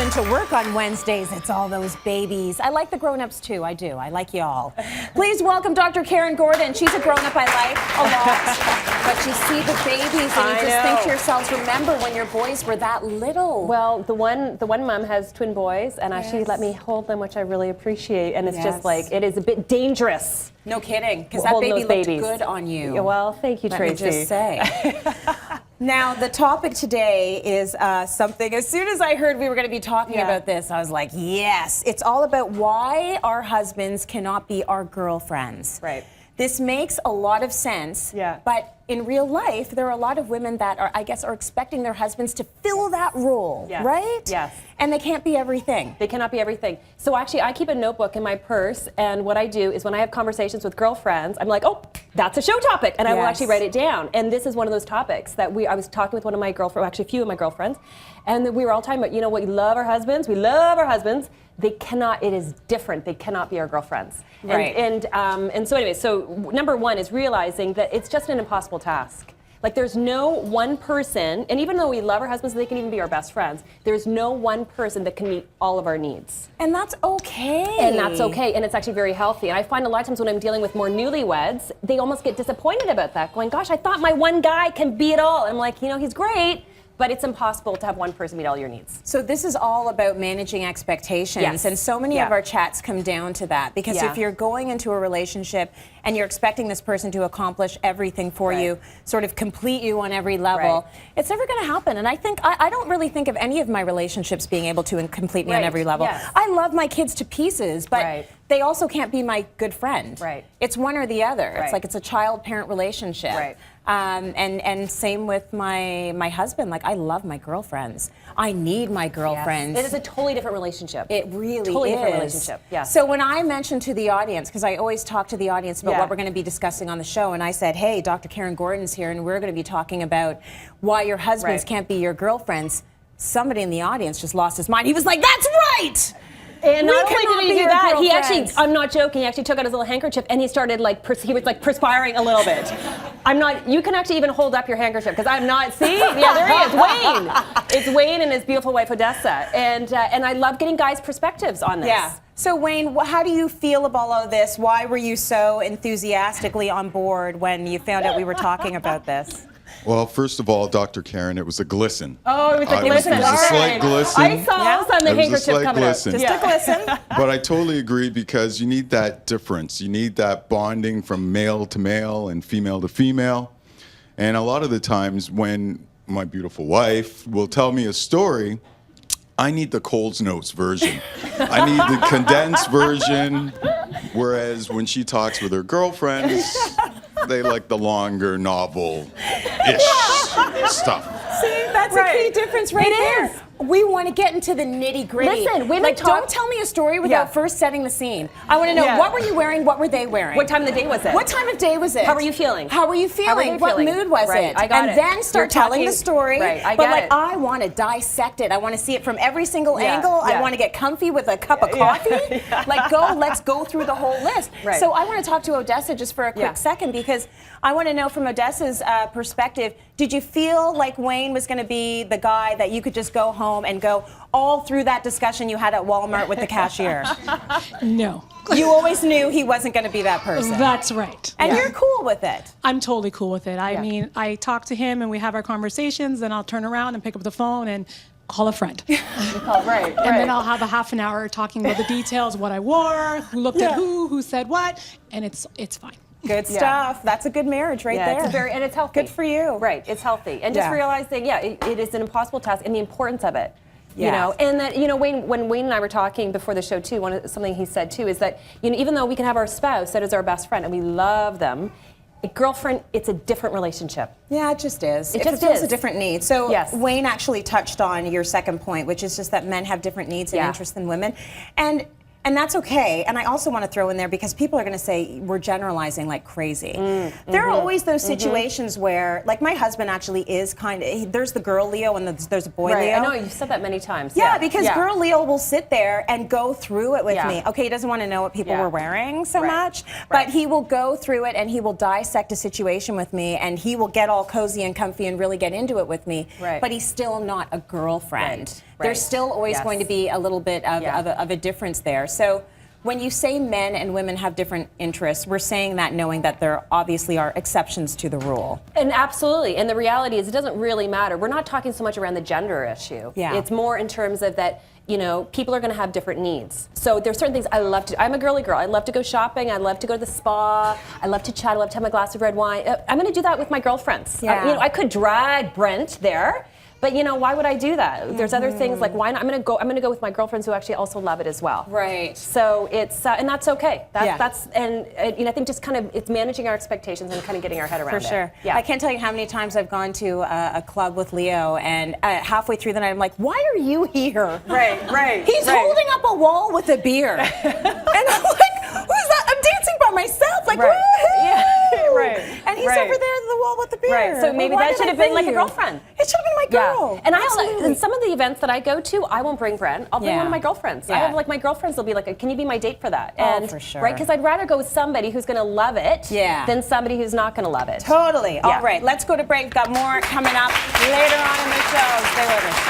into work on Wednesdays, it's all those babies. I like the grown-ups too, I do. I like y'all. Please welcome Dr. Karyn Gordon. She's a grown-up I like a lot, but you see the babies and you just think to yourselves, remember when your boys were that little. Well, the one mom has twin boys, and she let me hold them, which I really appreciate, and it's just like, it is a bit dangerous. No kidding, because that baby looked good on you. Yeah, well, thank you, Tracy. Let me just say. Now, the topic today is something, as soon as I heard we were going to be talking about this, I was like, yes. It's all about why our husbands cannot be our girlfriends. Right. This makes a lot of sense, but in real life, there are a lot of women that are, I guess, are expecting their husbands to fill that role, right? Yes. And they can't be everything. They cannot be everything. So actually, I keep a notebook in my purse, and what I do is when I have conversations with girlfriends, I'm like, oh, that's a show topic, and I will actually write it down. And this is one of those topics that I was talking with one of my girlfriends, actually a few of my girlfriends, and we were all talking about, you know what, we love our husbands, they cannot, it is different, they cannot be our girlfriends. Right. And so anyway, so number one is realizing that it's just an impossible task. Like there's no one person, and even though we love our husbands, they can even be our best friends, there's no one person that can meet all of our needs. And that's okay. And that's okay, and it's actually very healthy. And I find a lot of times when I'm dealing with more newlyweds, they almost get disappointed about that, going, gosh, I thought my one guy can be it all. I'm like, you know, he's great, but it's impossible to have one person meet all your needs. So this is all about managing expectations, and so many of our chats come down to that, because if you're going into a relationship and you're expecting this person to accomplish everything for you, sort of complete you on every level, it's never going to happen. And I think, I don't really think of any of my relationships being able to complete me on every level. I love my kids to pieces, but they also can't be my good friend. It's one or the other. It's like it's a child-parent relationship. And same with my husband. Like, I love my girlfriends. I need my girlfriends. It is a totally different relationship. It really is. Totally different relationship. So when I mentioned to the audience, because I always talk to the audience about what we're going to be discussing on the show, and I said, hey, Dr. Karyn Gordon's here, and we're going to be talking about why your husbands can't be your girlfriends. Somebody in the audience just lost his mind. He was like, that's right! And not only did he do that, he actually, I'm not joking, he actually took out his little handkerchief and he started like, he was like perspiring a little bit. You can actually even hold up your handkerchief, because I'm not, see? Yeah, there he is, Wayne. It's Wayne and his beautiful wife, Odessa. And I love getting guys' perspectives on this. Yeah. So Wayne, how do you feel about all of this? Why were you so enthusiastically on board when you found out we were talking about this? Well, first of all, Dr. Karyn, it was a glisten. Oh, it was a glisten. It was a slight glisten. I saw us on the handkerchief coming out. Just a glisten. But I totally agree, because you need that difference. You need that bonding from male to male and female to female. And a lot of the times when my beautiful wife will tell me a story, I need the Coles Notes version. I need the condensed version, whereas when she talks with her girlfriends, they like the longer novel-ish stuff. See, that's a key difference right there. We want to get into the nitty-gritty. Listen, women like, don't tell me a story without first setting the scene. I want to know, what were you wearing? What were they wearing? What time of the day was it? What time of day was it? How were you feeling? How were you feeling? What mood was it? I got it. And then start telling the story. I but like, I want to dissect it. I want to see it from every single angle. I want to get comfy with a cup of coffee. Like, let's go through the whole list. So I want to talk to Odessa just for a quick second, because I want to know from Odessa's perspective, did you feel like Wayne was going to be the guy that you could just go home and go all through that discussion you had at Walmart with the cashier? No. You always knew he wasn't going to be that person. That's right. And you're cool with it. I'm totally cool with it. I mean, I talk to him and we have our conversations, and I'll turn around and pick up the phone and call a friend. And then I'll have a half an hour talking about the details, what I wore, who looked at who said what, and it's fine. Good stuff. That's a good marriage right there. And it's healthy. Good for you. Right, it's healthy. And just realizing, it is an impossible task, and the importance of it. You know, and that, you know, when Wayne and I were talking before the show too, something he said too is that, you know, even though we can have our spouse that is our best friend and we love them, a girlfriend, it's a different relationship. Yeah, it just is. It just feels is a different need. So Wayne actually touched on your second point, which is just that men have different needs and interests than women. And And that's okay. And I also want to throw in there, because people are going to say we're generalizing like crazy. There are always those situations where, like, my husband actually is there's the girl Leo and there's a boy Leo. I know, you've said that many times. Yeah, because girl Leo will sit there and go through it with me. Okay, he doesn't want to know what people were wearing so much, but he will go through it and he will dissect a situation with me, and he will get all cozy and comfy and really get into it with me. But he's still not a girlfriend. There's still always going to be a little bit of a difference there. So when you say men and women have different interests, we're saying that knowing that there obviously are exceptions to the rule. And absolutely. And the reality is it doesn't really matter. We're not talking so much around the gender issue. It's more in terms of that, you know, people are going to have different needs. So there's certain things I love to do. I'm a girly girl. I love to go shopping. I love to go to the spa. I love to chat. I love to have my glass of red wine. I'm going to do that with my girlfriends. You know, I could drag Brent there. But you know, why would I do that? There's other things like, why not? I'm gonna go with my girlfriends who actually also love it as well. So it's and that's okay. That's and you know, I think just kind of it's managing our expectations and kind of getting our head around it. For sure. I can't tell you how many times I've gone to a club with Leo, and halfway through the night I'm like, why are you here? He's holding up a wall with a beer, and I'm like, who's that? I'm dancing by myself, like, and he's over there at the wall with the beer. So maybe that should have been like a girlfriend. It should have been my girl. And in some of the events that I go to, I won't bring Brent. I'll bring one of my girlfriends. I have like my girlfriends will be like, can you be my date for that? And for sure. Right, because I'd rather go with somebody who's going to love it than somebody who's not going to love it. Totally. All right, let's go to break. We've got more coming up later on in the show. Stay with us.